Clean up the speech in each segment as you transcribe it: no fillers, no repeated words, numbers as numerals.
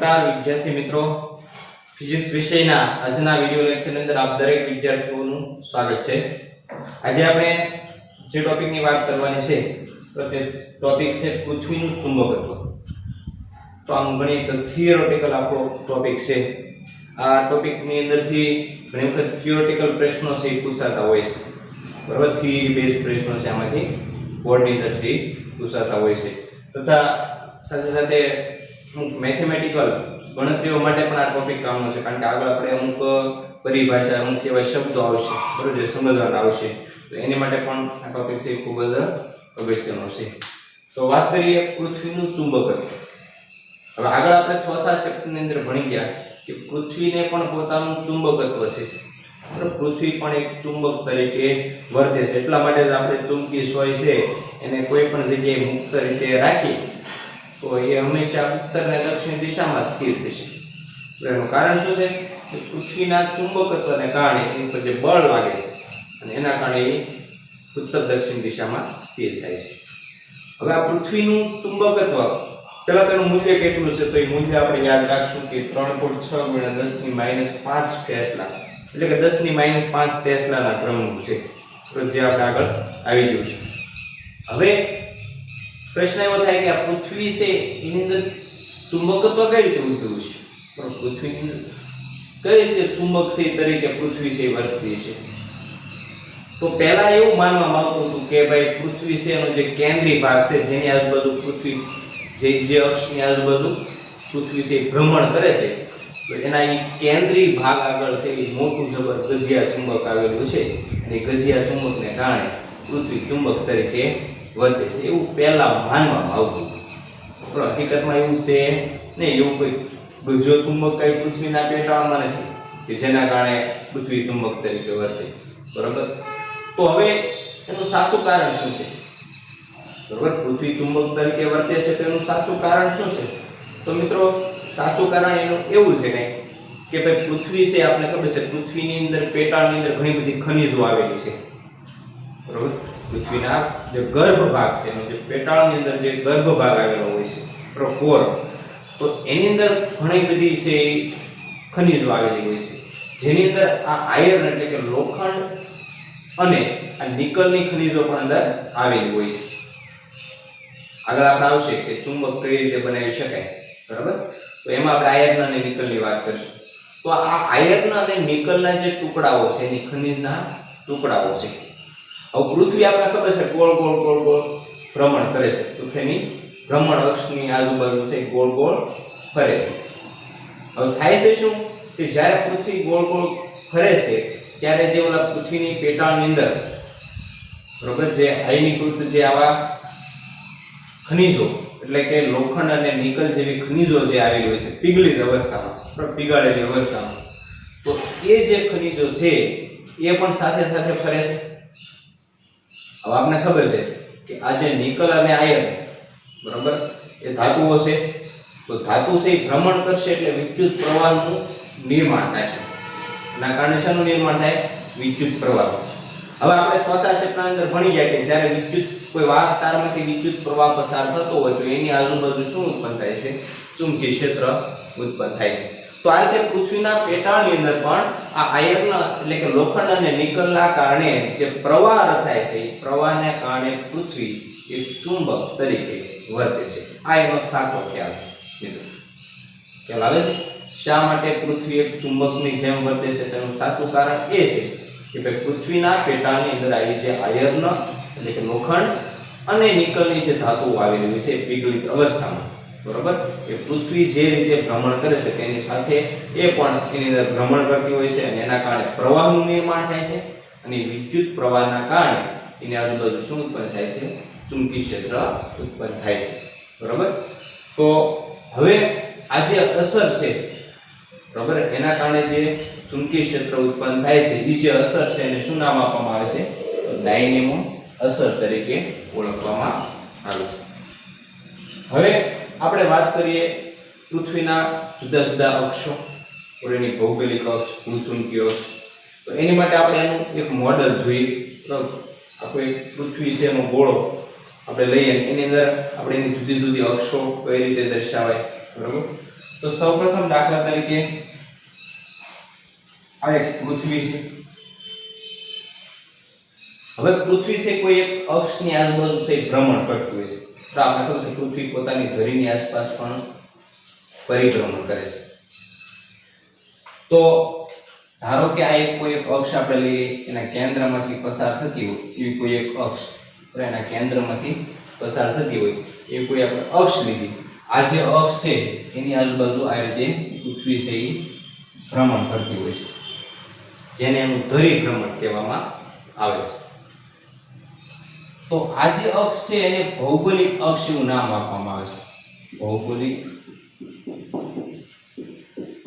नमस्कार विद्यार्थी मित्रों, फिजिक्स विषयना આજના વિડિયો લેક્ચરની અંદર આપ દરેક વિદ્યાર્થીઓનું સ્વાગત છે। આજે આપણે જે ટોપિકની વાત કરવાની છે તો તે ટોપિક છે પૃથ્વીનું ચુંબકત્વ। તો આમ ગણી તો થિયોરેટિકલ આખો ટોપિક છે। આ ટોપિકની અંદરથી ઘણી વખત થિયોરેટિકલ પ્રશ્નો છે પૂછાતા હોય છે, બરાબર। થિયરી બેઝ પ્રશ્નો છે આમાંથી બોર્ડની અંદરથી પૂછાતા હોય છે, તથા સાથે સાથે मैथमेटिकल गणतरीओ माटे पण आ टॉपिक कामनो छे, कारण के आगळ आपणे अमुक परिभाषा अमुक एवा शब्दो आवशे, बरोबर, जे समजवाना आवशे, तो एनी माटे पण आ टॉपिक छे खूब ज अगत्यनो छे। तो वात करीए पृथ्वीनुं चुंबकत्व। हवे आगळ आपणे चौथा चेप्टरनी अंदर भणी गया के पृथ्वीने पण पोतानुं चुंबकत्व छे, बरोबर। पृथ्वी पण एक चुंबक तरीके वर्ते छे, એટલા માટે જ આપણે ચુંબકીય સોય છે એને કોઈ પણ જગ્યાએ મુક્ત રીતે રાખી तो ये हमेशा उत्तर ने दक्षिण दिशा में स्थिर थशे। एनुं कारण शुं छे के पृथ्वीना चुंबकत्वने कारणे एनी पर जे बळ लागे छे अने एना कारणे उत्तर दक्षिण दिशा में स्थिर थाय छे। हवे आ पृथ्वीनुं चुंबकत्व पहेला तेनुं मूल्य केटલું છે तो એ मूल्य આપણે યાદ રાખશું કે 3.6 × 10⁻5 ટેસ્લા, એટલે કે 10⁻5 ટેસ્લાના ક્રમનું છે, તો જે આપણે આગળ આવી ગયું છે। હવે प्रश्न एवो थाय के आ पृथ्वी से एनी अंदर चुंबकत्व कई रीते उद्भव्युं छे, बराबर। पृथ्वी कई रीते चुंबक से तरीके पृथ्वी से वर्ती छे। तो पहला एवुं मानवामां आवतुं हतुं के भाई पृथ्वी से एनो जे केंद्रीय भाग छे जेनी आजुबाजु पृथ्वी जे अक्षनी आजुबाजु पृथ्वी से भ्रमण करे छे, तो एना ई केंद्रीय भाग आगळ छे ए मोटुं जबर गजिया चुंबक आवेલું છે અને गजिया चुंबकने कारणे पृथ्वी चुंबक तरीके वर्ते छे एवुं पहेला मानवामां आवतुं, पण हकीकतमां एवुं छे नहीं। एवुं कोई गजियो चुंबक कई पृथ्वीना पेटाळमां नथी के जेना कारणे पृथ्वी चुंबक तरीके वर्ते, बराबर। तो हवे एनुं साचुं कारण शुं छे, बराबर। पृथ्वी चुंबक तरीके वर्ते छे तो एनुं साचुं कारण शुं छे? तो मित्रों साचुं कारण एनुं एवुं छे के भाई पृथ्वी से आपने खबर छे पृथ्वीनी अंदर पेटाळनी अंदर घणी बधी खनिजो आवेली छे, बराबर। पृथ्वीना जे गर्भ भाग छे जे पेटाळनी अंदर जे गर्भ भाग आवेलो होय छे, बराबर, कोर, तो एनी अंदर घणी बधी छे खनिजो आवेली होय छे, जेनी अंदर आ आयर्न એટલે કે લોખંડ અને આ નિકલની ખનિજો પણ અંદર આવેલી હોય છે। આગળ આપણે આવશે કે ચુંબક કઈ રીતે બનાવી શકાય, બરાબર। તો એમાં આપણે આયર્ન અને નિકલની વાત કરીશું। તો આ આયર્ન અને નિકલના જે ટુકડાઓ છે એની ખનિજના ટુકડાઓ છે। अब पृथ्वी आपने खबर है गोल गोल गोल गोल भ्रमण करे छे, पृथ्वीनी भ्रमण अक्षनी आजुबाजु से गोल गोल फरे छे। अब थाय छे शुं के ज्यारे पृथ्वी गोल गोल फरे छे त्यारे जे ओला पृथ्वीनी पेटाळनी अंदर, बराबर, जे आयनीकृत जे आवा खनिजो એટલે કે લોખંડ અને નિકલ જેવી ખનિજો જે આવેલી હોય છે પીગળિત અવસ્થામાં, પીગાળેલી અવસ્થામાં, તો એ જે ખનિજો છે એ પણ સાથે સાથે ફરે છે। अब आपने खबर है कि आज निकल और आयर्न, बराबर, ये धातुओं से, तो धातु से भ्रमण करशे એટલે विद्युत प्रवाहનું निर्माण થાય છે। એના કારણે શેનું નિર્માણ થાય? વિદ્યુત પ્રવાહ। હવે આપણે ચોથા ચેપ્ટરની અંદર ભણી ગયા કે જ્યારે વિદ્યુત કોઈ વાહક તારમાંથી વિદ્યુત પ્રવાહ પસાર થતો હોય તો એની આજુબાજુ શું ઉત્પન્ન થાય છે? ચુંબકીય ક્ષેત્ર ઉત્પન્ન થાય છે। तो आ रीते पृथ्वीना पेटाळनी अंदर पण आ आयर्न એટલે કે લોખંડ અને નિકલના કારણે જે પ્રવાહ રચાય છે એ પ્રવાહને કારણે પૃથ્વી એક ચુંબક તરીકે વર્તે છે। આ એનો સાચો ખ્યાલ છે મિત્રો, ખ્યાલ આવે છે શા માટે પૃથ્વી એક ચુંબકની જેમ વર્તે છે? તેનું સાચું કારણ એ છે કે ભાઈ પૃથ્વીના પેટાળની અંદર આવી જે આયર્ન એટલે કે લોખંડ અને નિકલની જે ધાતુઓ આવેલી હોય છે પીગળિત અવસ્થામાં, बराबर, ये पृथ्वी जे रीते भ्रमण करे छे तेनी साथे ए पण एनी अंदर भ्रमण करती होय छे अने एना कारणे प्रवाहनुं निर्माण थाय छे अने विद्युत प्रवाहना कारणे एनी आजुबाजु शुं उत्पन्न थाय छे? चुंबकीय क्षेत्र उत्पन्न थाय छे, बराबर। तो हवे आ जे असर छे, बराबर, एना कारणे जे चुंबकीय क्षेत्र उत्पन्न थाय छे ई जे असर छे एने शुं नाम आपवामां आवे छे? डायनेमो असर तरीके ओळखवामां आवे छे। हवे આપણે વાત કરીએ પૃથ્વીના જુદા જુદા અક્ષો और એની ભૌગોલિક અક્ષ, ભૂચુંબકીય અક્ષ। તો એની માટે આપણે એનું એક મોડેલ જોઈએ। તો આપણે પૃથ્વી છે એનો ગોળો આપણે લઈએ એની અંદર આપણે એની જુદી જુદી અક્ષો કઈ રીતે દર્શાવાય, બરાબર। તો સૌપ્રથમ દાખલા તરીકે આ એક પૃથ્વી છે. હવે પૃથ્વી છે કોઈ એક અક્ષની આજુબાજુ છે ભ્રમણ કરતી હોય છે. તો આપણે કહું છે પૃથ્વી પોતાની ધરીની આસપાસ પણ પરિભ્રમણ કરે છે. તો ધારો કે આ એક કોઈ એક અક્ષ આપણે લઈએ, એના કેન્દ્રમાંથી પસાર થતી હોય એવી કોઈ એક અક્ષ, એના કેન્દ્રમાંથી પસાર થતી હોય એ કોઈ આપણે અક્ષ લીધી. આ જે અક્ષ છે એની આજુબાજુ આ રીતે પૃથ્વી છે એ ભ્રમણ કરતી હોય છે, જેને એનું ધરી ભ્રમણ કહેવામાં આવે છે. તો આ જે અક્ષ છે એને ભૌગોલિક અક્ષ એવું નામ આપવામાં આવે છે. ભૌગોલિક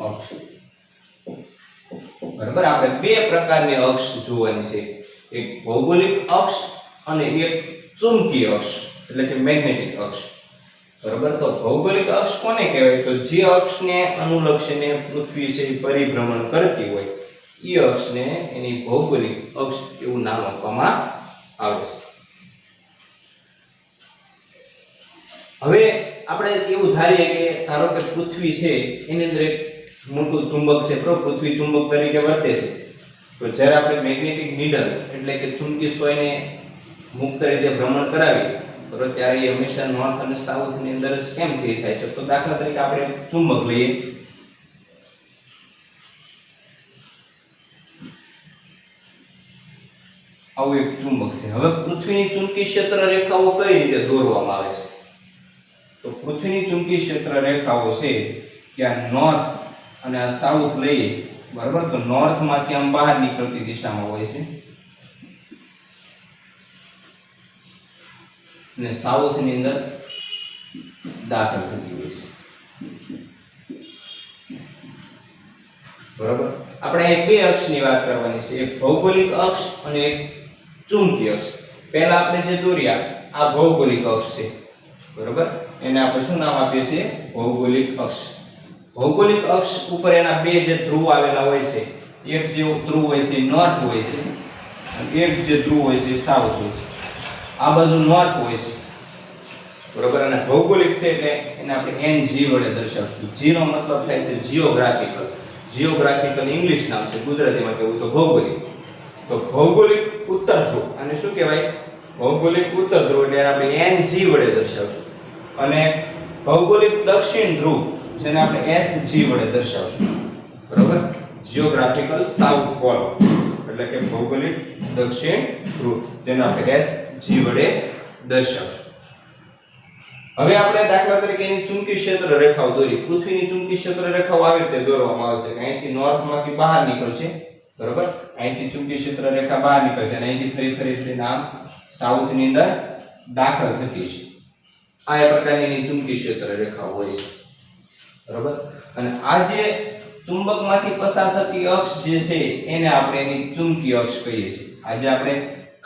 અક્ષ. બરાબર. આપણે બે પ્રકારની અક્ષ જોવાની છે, એક ભૌગોલિક અક્ષ અને એક ચુંબકીય અક્ષ એટલે કે મેગ્નેટિક અક્ષ. બરાબર. તો ભૌગોલિક અક્ષ કોને કહેવાય? તો જે અક્ષને અનુલક્ષીને પૃથ્વી છે પરિભ્રમણ કરતી હોય એ અક્ષને એની ભૌગોલિક અક્ષ એવું નામ આપવામાં આવે છે. હવે આપણે એવું ધારીએ કે ધારો કે પૃથ્વી છે એની અંદર એક મોટું ચુંબક છે, પૃથ્વી ચુંબક તરીકે વર્તે છે. તો જ્યારે આપણે મેગ્નેટિક નીડલ એટલે કે ચુંબકીય સોયને મુક્ત રીતે ભ્રમણ કરાવી તો ત્યારે એ હંમેશા નોર્થ અને સાઉથ ની અંદર કેમ થઈ થાય છે? તો દાખલા તરીકે આપણે ચુંબક લઈએ. આવું એક ચુંબક છે. હવે પૃથ્વીની ચુંબકીય ક્ષેત્ર રેખાઓ કઈ રીતે દોરવામાં આવે છે? તો પૃથ્વીની ચુંબકીય ક્ષેત્ર રેખાઓ છે કે આ નોર્થ અને આ સાઉથ લઈએ, બરાબર. તો નોર્થ માંથી આમ બહાર નીકળતી દિશામાં હોય છે અને સાઉથ ની અંદર દાખલ થતી હોય છે, બરાબર. આપણે અહીં બે અક્ષની વાત કરવાની છે, એક ભૌગોલિક અક્ષ અને એક ચુંબકીય અક્ષ. પહેલા આપણે જે દોર્યા આ ભૌગોલિક અક્ષ છે, બરાબર. એને આપણે શું નામ આપીએ છીએ? ભૌગોલિક અક્ષ. ભૌગોલિક અક્ષ ઉપર એના બે જે ધ્રુવ આવેલા હોય છે, એક જે ધ્રુવ હોય છે નોર્થ હોય છે અને એક જે ધ્રુવ હોય છે સાઉથ હોય છે. આ બાજુ નોર્થ હોય છે, બરાબર. અને ભૌગોલિક છે એટલે એને આપણે NG વડે દર્શાવશું. G નો મતલબ થાય છે જીઓગ્રાફિકલ. જીઓગ્રાફિકલ ઇંગ્લિશ નામ છે, ગુજરાતીમાં કહેવું તો ભૌગોલિક. તો ભૌગોલિક ઉત્તર ધ્રુવ આને શું કહેવાય? ભૌગોલિક ઉત્તર ધ્રુવ એટલે આપણે NG વડે દર્શાવશું. અને ભૌગોલિક દક્ષિણ ધ્રુવ જેને આપણે SG વડે દર્શાવશું, બરાબર. જીઓગ્રાફિકલ સાઉથ પોલ એટલે કે ભૌગોલિક દક્ષિણ ધ્રુવ જેને આપણે SG વડે દર્શાવશું. હવે આપણે દાખલા તરીકે એની ચુંબકીય ક્ષેત્ર રેખાઓ દોરી. પૃથ્વીની ચુંબકીય ક્ષેત્ર રેખાઓ આવી રીતે દોરવામાં આવશે કે અહીંથી નોર્થ માંથી બહાર નીકળશે, બરાબર. અહીંથી ચુંબકીય ક્ષેત્ર રેખા બહાર નીકળશે અને અહીંથી ફરી નામ સાઉથ ની અંદર દાખલ થતી છે. આ પ્રકારની ચુંબકીય ક્ષેત્ર રેખાઓ હોય છે, બરાબર. અને આ જે ચુંબકમાંથી પસાર થતી અક્ષ જે છે એને આપણે એની ચુંબકીય અક્ષ કહીએ છીએ. આજે આપણે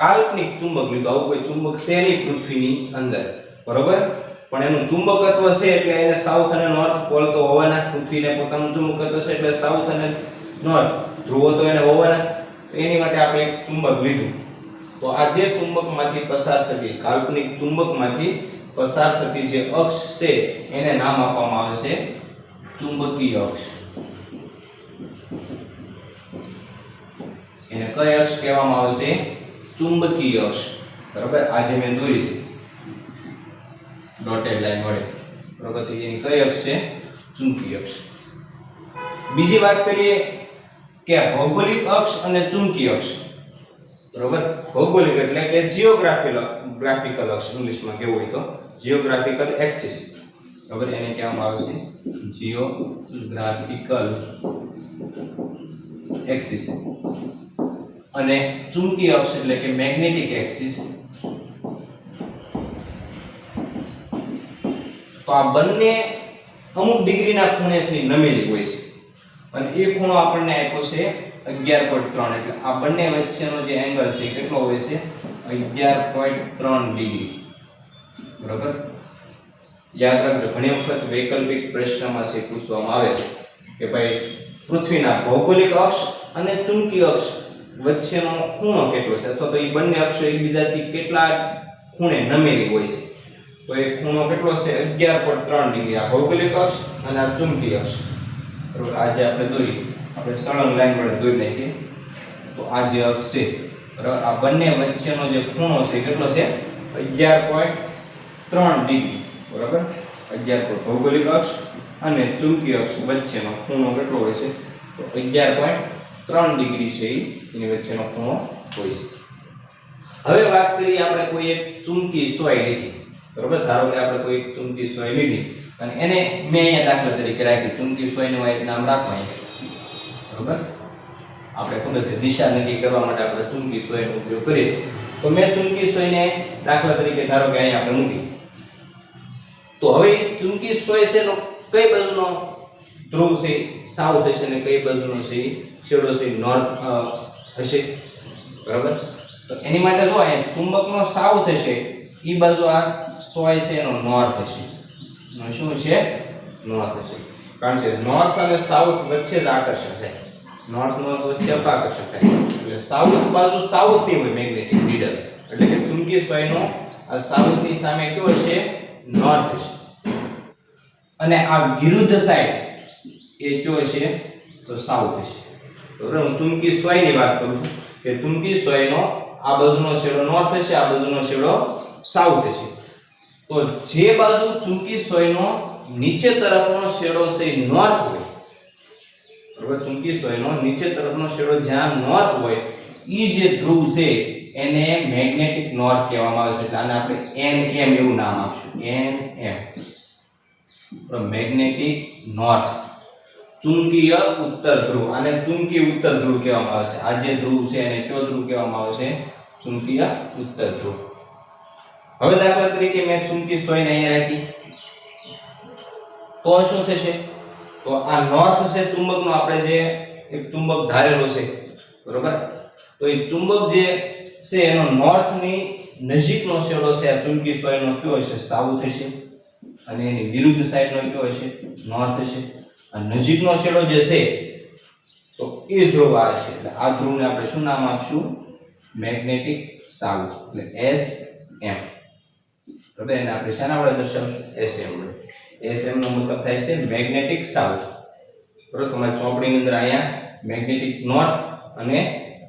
કાલ્પનિક ચુંબક લીધું, આવું કોઈ ચુંબક છે નહીં પૃથ્વીની અંદર, બરાબર. પણ એનું ચુંબકત્વ છે એટલે એને સાઉથ અને નોર્થ પોલ તો હોવાના. પૃથ્વીને પોતાનું ચુંબકત્વ છે એટલે સાઉથ અને નોર્થ ધ્રુવો તો એને હોવાના. તો એની માટે આપણે એક ચુંબક લીધું. તો આ જે ચુંબકમાંથી પસાર થતી કાલ્પનિક ચુંબકમાંથી પસાર થતી જે અક્ષ છે એને નામ આપવામાં આવે છે ચુંબકીય અક્ષ. એને કઈ અક્ષ કહેવામાં આવે છે? ચુંબકીય અક્ષ, બરાબર. આજે મેં દોરી છે ડોટેડ લાઈન વડે, બરાબર. તો એની કઈ અક્ષ છે? ચુંબકીય અક્ષ. બીજી વાત કરીએ કે ભૌગોલિક અક્ષ અને ચુંબકીય અક્ષ, બરાબર. ભૌગોલિક એટલે કે જીઓગ્રાફિકલ અક્ષ ઇંગ્લિશમાં કેવું હોય તો જીઓગ્રાફિકલ એક્સિસ, બરાબર. એને કહેવામાં આવે છે જીઓગ્રાફિકલ એક્સિસ. અને ચુંબકીય અક્ષ એટલે કે મેગ્નેટિક એક્સિસ. તો આ બંને અમુક ડિગ્રીના ખૂણે છે નમેલી હોય છે અને એ ખૂણો આપણને આપ્યો છે 11.3. એટલે આ બંને વચ્ચેનો જે એંગલ છે કેટલો હોય છે? 11.3 ડિગ્રી, બરાબર. યાદ રાખજો, ઘણી વખત વૈકલ્પિક પ્રશ્નમાં છે પૂછવામાં આવે છે કે ભાઈ પૃથ્વીના ભૌગોલિક અક્ષ અને ચુંબકીય અક્ષ વચ્ચેનો ખૂણો કેટલો છે, અથવા તો એ બંને અક્ષો એકબીજાથી કેટલા ખૂણે નમેલી હોય છે. તો એ ખૂણો કેટલો છે 11.3 ડિગ્રી આ ભૌગોલિક અક્ષ અને આ ચુંબકીય અક્ષ બરોબર આજે આપણે દોરી આપણે સળંગ લાઈન વડે દોરી નાખીએ તો આ જે અક્ષ છે બરાબર આ બંને વચ્ચેનો જે ખૂણો છે કેટલો છે 11.3 ડિગ્રી બરાબર 11 ભૌગોલિક અક્ષ અને ચુંબકીય અક્ષ વચ્ચેનો ખૂણો કેટલો હોય છે તો 11.3 ડિગ્રી છે એની વચ્ચેનો ખૂણો હોય છે હવે વાત કરીએ આપણે કોઈ એક ચુંબકી સોય લીધી બરોબર ધારો કે આપણે કોઈ ચુંબકી સોય લીધી અને એને મેં અહીંયા દાખલા તરીકે રાખી ચુંબકી સોયનું એક નામ રાખવું બરોબર આપણે ખબર છે દિશા નક્કી કરવા માટે આપણે ચુંબકી સોયનો ઉપયોગ કરીએ તો મેં ચુંબકી સોયને દાખલા તરીકે ધારો કે અહીંયા આપણે મૂકી તો હવે ચુંબકી સોય છે તો કઈ બાજુનો ધ્રુવ છે સાઉથ હશે અને કઈ બાજુનો છે છેડો છે નોર્થ હશે બરાબર તો એની માટે જો અહીંયા ચુંબકનો સાઉથ હશે ઈ બાજુ આ સોય છે એનો નોર્થ હશે શું છે નોર્થ હશે કારણ કે નોર્થ અને સાઉથ વચ્ચે જ આકર્ષણ થાય નોર્થ નોર્થ વચ્ચે અપાકર્ષણ થાય એટલે સાઉથ બાજુ સાઉથ ની હોય મેગ્નેટિક નીડલ એટલે કે ચુંબકીય સોયનો આ સાઉથ ની સામે કયો હશે નોર્થ હશે અને આ વિરુદ્ધ સાઈડ એ કયો હશે તો સાઉથ હશે બરાબર હું ચુંબકીય સોયની વાત કરું છું કે ચુંબકીય સોયનો આ બાજુનો છેડો નોર્થ હશે આ બાજુનો છેડો સાઉથ હશે તો જે બાજુ ચુંબકીય સોયનો નીચે તરફનો છેડો છે નોર્થ હોય બરાબર ચુંબકીય સોયનો નીચે તરફનો છેડો જ્યાં નોર્થ હોય ઈ જે ધ્રુવ છે એને મેગ્નેટિક નોર્થ કહેવામાં આવે છે એટલે આને આપણે NM એવું નામ આપશું NM મેગ્નેટિક નોર્થ ચુંબકીય ઉત્તર ધ્રુવ આને ચુંબકીય ઉત્તર ધ્રુવ કહેવામાં આવે છે આ જે ધ્રુવ છે એને કયો ધ્રુવ કહેવામાં આવે છે ચુંબકીય ઉત્તર ધ્રુવ હવે દાખલા તરીકે મેં ચુંબકીય સોયને અહીંયા રાખી તો શું થશે તો આ નોર્થ છે ચુંબકનો આપણે જે એક ચુંબક ધારેલો છે બરોબર તો એ ચુંબક જે છે એનો નોર્થની નજીકનો છેડો છે આ ચુંબકીય સોયનો કયો હશે સાઉથ હશે અને એની વિરુદ્ધ સાઈડનો કયો હશે નોર્થ હશે આ નજીકનો છેડો જે છે તો એ ધ્રુવ આ છે એટલે આ ધ્રુવને આપણે શું નામ આપશું મેગ્નેટિક સાઉથ એટલે SM હવે એને આપણે શાના વડે દર્શાવશું SM વડે SM નો મતલબ થાય છે મેગ્નેટિક સાઉથ બરોબર તમારી ચોપડીની અંદર અહીંયા મેગ્નેટિક નોર્થ અને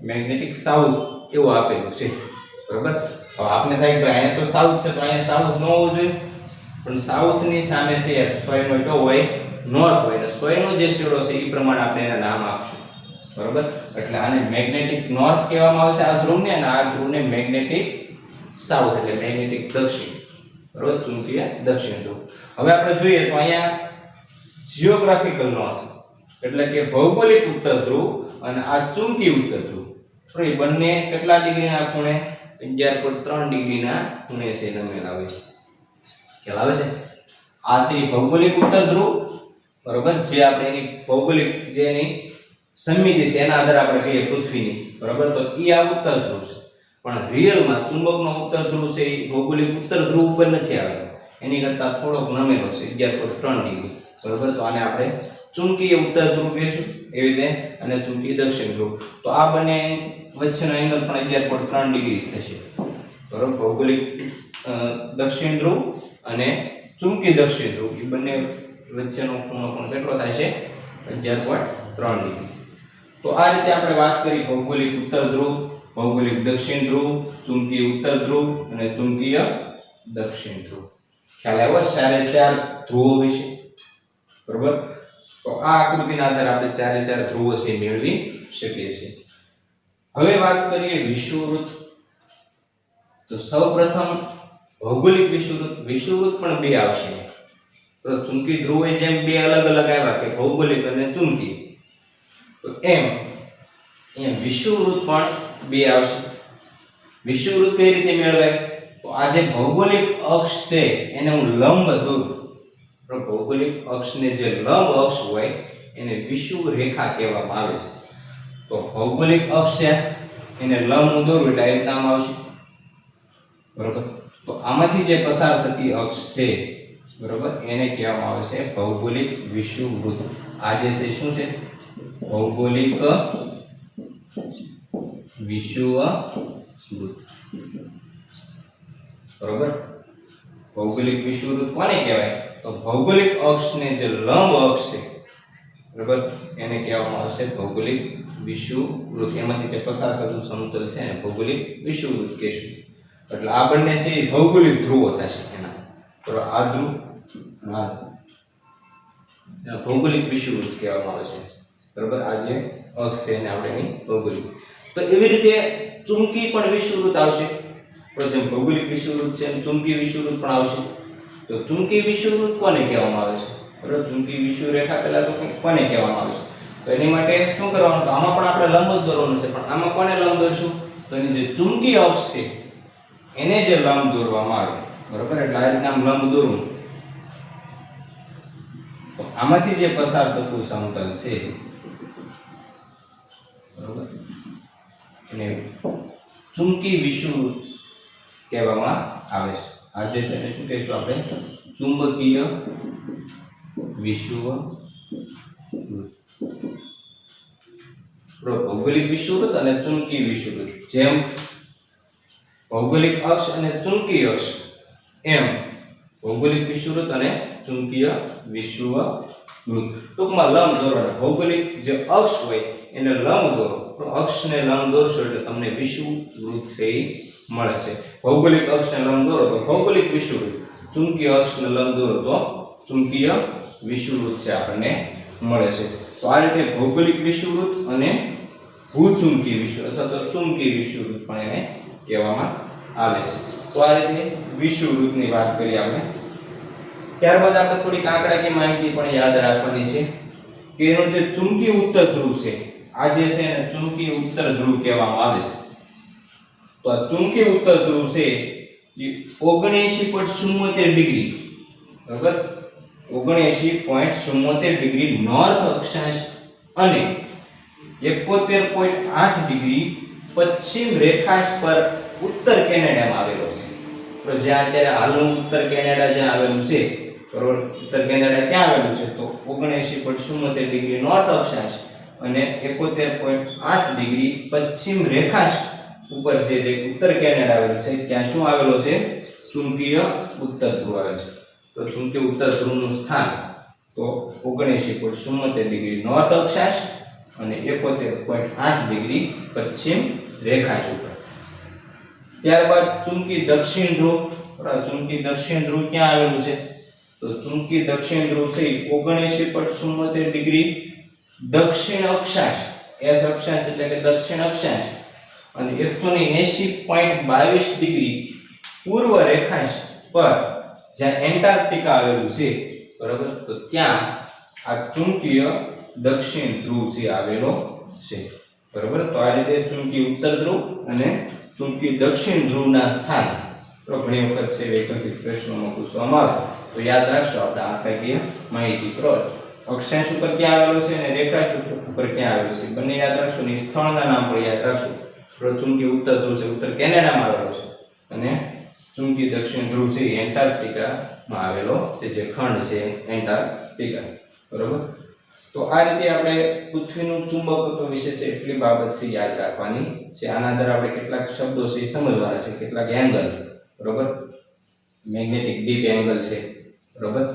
મેગ્નેટિક સાઉથ એવું આપેલું છે બરોબર હવે આપણે થાય કે અહીંયા તો સાઉથ છે તો અહીંયા સાઉથ ન હોવું જોઈએ પણ સાઉથ ની સામે છે સોયનો કયો હોય નોર્થ હોય અને સોયનો જે છેડો છે એ પ્રમાણે આપણે એના નામ આપશું બરોબર એટલે આને મેગ્નેટિક નોર્થ કહેવામાં આવે છે આ ધ્રુવને અને આ ધ્રુવને મેગ્નેટિક સાઉથ એટલે મેગ્નેટિક દક્ષિણ બરોબર ચુંબકીય દક્ષિણ ધ્રુવ હવે આપણે જોઈએ તો અહીંયા જીઓગ્રાફિકલ નોર્થ એટલે કે ભૌગોલિક ઉત્તર ધ્રુવ અને આ ચુંબકીય ઉત્તર ધ્રુવ તો એ બંને કેટલા ડિગ્રીના ખૂણે 11.3 ડિગ્રીના ખૂણે છે નમેલા હોય છે ખ્યાલ આવે છે આ છે ભૌગોલિક ઉત્તર ધ્રુવ બરોબર જે આપણે એની ભૌગોલિક જે એની સમિતિ છે એના આધારે આપણે કહીએ પૃથ્વીની બરોબર તો ઈ આ ઉત્તર ધ્રુવ છે પણ રિયલમાં ચુંબકનો ઉત્તર ધ્રુવ છે એ ભૌગોલિક ઉત્તર ધ્રુવ ઉપર નથી આવેલો એની કરતા થોડોક નમેલો છે 11.3 ડિગ્રી બરોબર તો આને આપણે ચુંબકીય ઉત્તર ધ્રુવ કહીશું એવી રીતે અને ચુંબકીય દક્ષિણ ધ્રુવ તો આ બંને વચ્ચેનો એંગલ પણ 11.3 ડિગ્રી થશે બરોબર ભૌગોલિક દક્ષિણ ધ્રુવ અને ચુંબકીય દક્ષિણ ધ્રુવ એ બંને વચ્ચેનો ખૂણો પણ કેટલો થાય છે 11.3 ડિગ્રી તો આ રીતે આપણે વાત કરી ભૌગોલિક ઉત્તર ધ્રુવ ભૌગોલિક દક્ષિણ ધ્રુવ ચુંબકીય ઉત્તર ધ્રુવ અને ચુંબકીય દક્ષિણ ધ્રુવ ખ્યાલ આવ્યો ચારે ચાર ધ્રુવો વિશે બરોબર તો આ આકૃતિના આધારે આપણે ચારે ચાર ધ્રુવો છે મેળવી શકીએ છીએ હવે વાત કરીએ વિષુવવૃત્ત તો સૌપ્રથમ ભૌગોલિક વિષુવવૃત્ત પણ બે આવશે તો ચુંબકીય ધ્રુવ જેમ બે અલગ અલગ આવ્યા કે ભૌગોલિક અને ચુંબકીય તો એમ વિષુવવૃત્ત પણ બે આવશે વિષુવવૃત્ત કઈ રીતે મેળવાય તો આ જે ભૌગોલિક અક્ષ છે એને હું લંબ દોરું તો ભૌગોલિક અક્ષને જે લંબ અક્ષ હોય એને વિષુવ રેખા કહેવામાં આવે છે તો ભૌગોલિક અક્ષ છે એને લંબ હું દોરું એટલે આ નામ આવશે બરોબર તો આમાંથી જે પસાર થતી અક્ષ છે બરોબર એને કહેવામાં આવે છે ભૌગોલિક વિષુવવૃત્ત આ જે છે શું છે ભૌગોલિક વિષુવવૃત્ત બરોબર ભૌગોલિક વિષુવવૃત્ત કોને કહેવાય? તો ભૌગોલિક અક્ષને જે લંબ અક્ષ છે, બરાબર, એને કહેવામાં આવશે ભૌગોલિક વિષુવવૃત્ત. એમાંથી જે પસાર થતું સમતલ છે એને ભૌગોલિક વિષુવવૃત્ત કહેશું. એટલે આ બંને છે એ ભૌગોલિક ધ્રુવો થશે એના. બરાબર, આ ધ્રુવ આ ભૌગોલિક વિષુવવૃત્ત કહેવામાં આવે છે. બરાબર, આ જે અક્ષ છે એને આપણે ભૌગોલિક. તો એવી રીતે ચુંબકી પણ વિષુવવૃત્ત આવશે. તો જેમ ભૌગોલિક વિષુવવૃત્ત છે એમ ચુંબકી વિષુવવૃત્ત પણ આવશે. તો ચુંબકી વિષુવવૃત્ત કોને કહેવામાં આવે છે? બરાબર, ચુંબકી વિષુવરેખા પહેલા તો કોને કહેવામાં આવે છે? તો એની માટે શું કરવાનું? તો આમાં પણ આપણે લંબ જ દોરવાનું છે, પણ આમાં કોને લંબ દોરશું? તો એની જે ચુંબકી અક્ષ છે એને જે લંબ દોરવામાં આવે. બરાબર, એટલે આ રીતે આમ લંબ દોરવું. તો આમાંથી જે પસાર થતું સમતલ છે, બરાબર, એને ચુંબકી વિષુવવૃત્ત કહેવામાં આવે છે. આ જે છે એને શું કહીશું આપણે? ચુંબકીય વિષુવવૃત્ત. ભૌગોલિક વિષુવવૃત્ત અને ચુંબકીય વિષુવવૃત્ત. જેમ ભૌગોલિક અક્ષ અને ચુંબકીય અક્ષ, એમ ભૌગોલિક વિષુવવૃત્ત અને ચુંબકીય વિષુવવૃત્ત. ટૂંકમાં લંબ દોરો. ભૌગોલિક જે અક્ષ હોય એને લંબ દોરો. તો અક્ષને લંબ દોરશો એટલે તમને વિષુવવૃત્ત છે એ મળે છે. ભૌગોલિક અક્ષને લંબ દોરો તો ભૌગોલિક વિષુવવૃત્ત, ચુંબકીય અક્ષને લંબ દોરો તો ચુંબકીય વિષુવવૃત્ત છે આપણને મળે છે. તો આ રીતે ભૌગોલિક વિષુવવૃત્ત અને ભૂચુંબકીય વિષુવવૃત્ત અથવા તો ચુંબકીય વિષુવવૃત્ત પણ એને કહેવામાં આવે છે. તો આ રીતે વિષુવવૃત્તની વાત કરી આપણે. ત્યારબાદ આપણે થોડીક આંકડાકીય માહિતી પણ યાદ રાખવાની છે કે એનો જે ચુંબકીય ઉત્તર ધ્રુવ છે, આ જે છે એને ચુંબકીય ઉત્તર ધ્રુવ કહેવામાં આવે છે. તો આ ચુંબકીય ઉત્તર ધ્રુવ છે એ 79.74 ડિગ્રી, બરાબર, 79.74 ડિગ્રી નોર્થ અક્ષાંશ અને 71.8 ડિગ્રી પશ્ચિમ રેખાંશ પર ઉત્તર કેનેડામાં આવેલો છે. તો જ્યાં અત્યારે હાલનું ઉત્તર કેનેડા જ્યાં આવેલું છે, બરોબર, ઉત્તર કેનેડા ક્યાં આવેલું છે? તો 79.74 ડિગ્રી નોર્થ અક્ષાંશ અને 71.8 ડિગ્રી પશ્ચિમ રેખાંશ ઉપર જે ઉત્તર કેનેડા આવેલું છે ત્યાં શું આવેલો છે? ચુંબકીય ઉત્તર ધ્રુવ આવેલો છે. તો ચુંબકીય ઉત્તર ધ્રુવનું સ્થાન તો 79.74 ડિગ્રી નોર્થ અક્ષાંશ અને 71.8 ડિગ્રી પશ્ચિમ રેખાંશ ઉપર. ત્યારબાદ ચુંબકી દક્ષિણ ધ્રુવ. ચુંબકી દક્ષિણ ધ્રુવ ક્યાં આવેલું છે? તો ચુંબકી દક્ષિણ ધ્રુવ છે 79.74 ડિગ્રી દક્ષિણ અક્ષાંશ, એસ અક્ષાંશ એટલે કે દક્ષિણ અક્ષાંશ, અને 180.22 ડિગ્રી પૂર્વ રેખાંશ પર જ્યાં એન્ટાર્કટિકા આવેલું છે, બરાબર, તો ત્યાં આ ચુંબકીય દક્ષિણ ધ્રુવ છે આવેલો છે. બરાબર, તો આ રીતે ચુંબકીય ઉત્તર ધ્રુવ અને ચુંબકીય દક્ષિણ ધ્રુવના સ્થાન તો ઘણી વખત છે વૈકલ્પિક પ્રશ્નોમાં પૂછવામાં આવે. તો યાદ રાખશો આપણે આંકડાકીય માહિતી. બરાબર, અક્ષાંશ ઉપર ક્યાં આવેલું છે અને રેખાંશ ઉપર ક્યાં આવેલું છે બંને યાદ રાખશો ને સ્થળના નામ પણ યાદ રાખશો. ચુંબકીય ઉત્તર ધ્રુવ છે ઉત્તર કેનેડામાં આવેલો છે અને ચુંબકીય દક્ષિણ ધ્રુવ છે એન્ટાર્કટિકામાં આવેલો છે, જે ખંડ છે એન્ટાર્કટિકા. બરાબર, તો આ રીતે આપણે પૃથ્વીનું ચુંબકત્વ વિશે છે એટલી બાબત છે યાદ રાખવાની છે. આના આધારે આપણે કેટલાક શબ્દો છે સમજવાના છે, કેટલાક એંગલ, બરાબર, મેગ્નેટિક ડીપ એંગલ છે, બરાબર,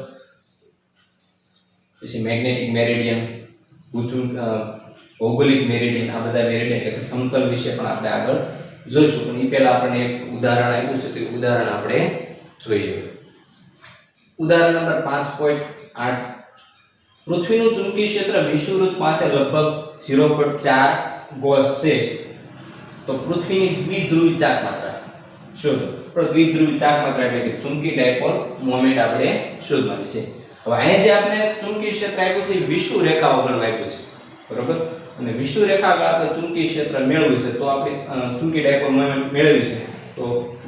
પછી મેગ્નેટિક મેરિડિયન, ભૌગોલિક મેરિડિયન, આ બધા મેરિડિયન એટલે સમતલ વિશે પણ આપણે આગળ જોઈશું. પણ એ પહેલા આપણને એક ઉદાહરણ આપ્યું છે તો એ ઉદાહરણ આપણે જોઈએ. ઉદાહરણ નંબર 5.8. પૃથ્વીનું ચુંબકીય ક્ષેત્ર વિષુવવૃત્ત પાસે લગભગ 0.4 ગોસ છે. તો પૃથ્વીની દ્વિધ્રુવી ચાકમાત્રા શોધો. તો દ્વિધ્રુવી ચાકમાત્રા એટલે કે ચુંબકીય ડાયપોલ મોમેન્ટ આપણે શોધવાની છે. હવે અહીં જે આપણે ચુંબકીય ક્ષેત્ર આપ્યું છે એ વિષુવરેખા વગરનું આપ્યું છે, બરાબર, અને વિષુવરેખા આગળ આપણે ચુંબકીય ક્ષેત્ર મેળવ્યું છે તો આપણે ચુંબકીય ડાયપોલ મોમેન્ટ મેળવ્યું છે. તો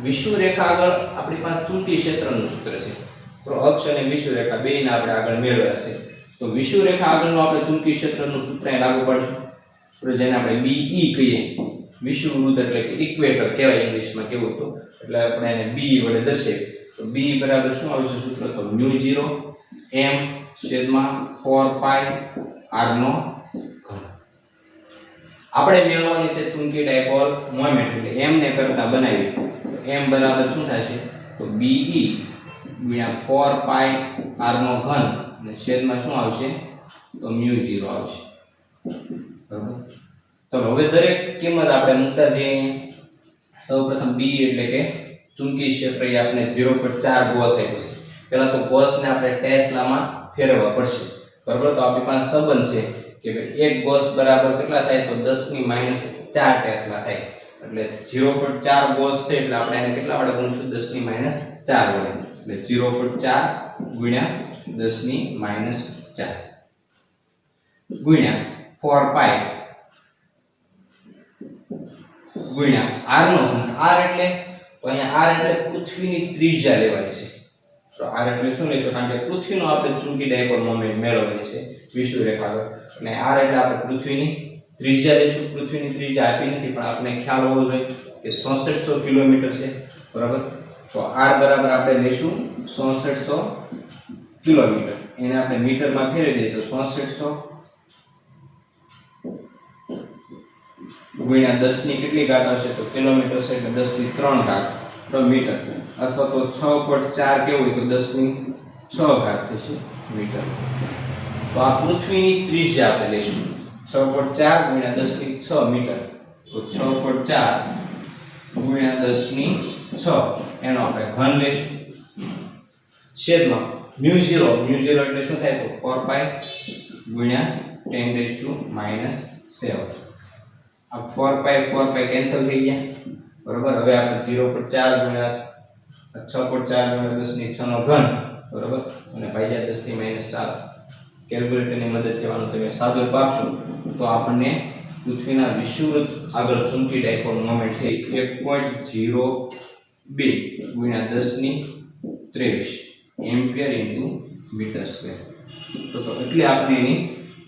વિષુવરેખા આગળ આપણી પાસે ચુંબકીય ક્ષેત્રનું સૂત્ર છે. તો અક્ષ અને વિષુવરેખા બેયને આપણે આગળ મેળવ્યા છે. તો વિષુવરેખા આગળનું આપણે ચુંબકીય ક્ષેત્રનું સૂત્ર લાગુ પાડીશું, તો જેને આપણે BE કહીએ. વિષુવવૃત્ત એટલે કે ઇક્વેટર કહેવાય ઇંગ્લિશમાં કેવું તો, એટલે આપણે એને BE વડે દર્શાવીએ. તો BE બરાબર શું આવશે સૂત્ર? તો μ0 m/4 પાઈ r નો ઘન. આપણે મેળવવાની છે ચુંબકીય ડાયપોલ મોમેન્ટ એટલે m ને કરતા બનાવીએ. તો m બરાબર શું થશે? તો BE ગુણ્યા 4 પાઈ r નો ઘન અને છેદમાં શું આવશે તો μ0 આવશે બરાબર। ચલો હવે દરેક કિંમત આપણે મૂકતા જઈએ। સૌપ્રથમ b એટલે કે ચુંબકીય ક્ષેત્ર એ આપણે 0.4 ગોસ આપ્યું છે। પહેલા તો ગોસને આપણે ટેસ્લામાં ફેરવવા પડશે બરાબર। તો આપણી પાસે સંબંધ છે કે એક ગોસ બરાબર કેટલા થાય તો 10⁻⁴ ટેસ્લા થાય। એટલે 0.4 ગોસ છે એટલે આપણે એને કેટલા વડે ગુણીશું 10⁻⁴ વડે। એટલે 0.4 ગુણ્યા 10⁻⁴ ગુણ્યા 4 પાઈ ગુણ્યા r નો ઘન। r એટલે તો અહીંયા r એટલે પૃથ્વીની ત્રિજ્યા લેવાની છે। તો r એટલે શું લેશું કારણ કે પૃથ્વીનો આપણે ચુંબકીય ડાયપોલ મોમેન્ટ મેળવવાની છે વિષુવરેખાગર અને r એટલે આપણે પૃથ્વીની ત્રિજ્યા લેશું। પૃથ્વીની ત્રિજ્યા આપી નથી પણ આપણે ખ્યાલ હોવો જોઈએ કે 6600 કિલોમીટર છે બરાબર। તો r બરાબર આપણે લેશું 6600 કિલોમીટર। એને આપણે મીટરમાં ફેરવી દઈએ તો 6600 ગુણ્યા 10 ની કેટલી ઘાત આવશે તો કિલોમીટર છે એટલે 10 ની 3 ઘાત મીટર અથવા તો 6.4 કેવું હોય તો 10 ની 6 ઘાત થશે મીટર। તો આ પૃથ્વીની ત્રિજ્યા આપણે લઈશું 6.4 ગુણ્યા 10 ની 6 મીટર। તો 6.4 ગુણ્યા 10 ની 6 એનો આપણે ઘન લઈશું છેદમાં μ0 એટલે શું થાય તો 4 પાઈ ગુણ્યા 10⁻⁷ આ 4 પાઈ કેન્સલ થઈ ગયા બરાબર। હવે આપણે 0.4 ગુણ્યા 6.4 ગુણ્યા 10 ની 6 નો ઘન બરાબર અને ભાગ્યા 10⁻⁴ કેલ્ક્યુલેટરની મદદથી આનું તમે સાદુરૂપ આપશો તો આપણને પૃથ્વીના વિષુવવૃત્ત આગળ ચુંબકીય ડાયપોલ મોમેન્ટ છે 1.02 ગુણ્યા 10⁻23 એમ્પિયર ઇન્ટુ મીટર સ્ક્વેર। તો એટલે આપણે એની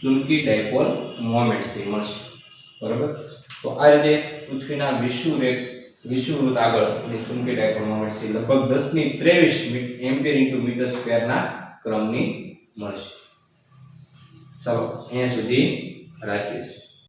ચુંબકીય ડાયપોલ મોમેન્ટ છે મળશે બરાબર। તો આ રીતે પૃથ્વીના વિષુવવૃત્ત આગળ ની ચુંબકીય ડાયપોલ મોમેન્ટ છે લગભગ 10⁻23 એમ્પિયર ઇન્ટુ મીટર સ્ક્વેર ના ક્રમની મળશે। ચાલો અહીંયા સુધી રાખીએ છીએ।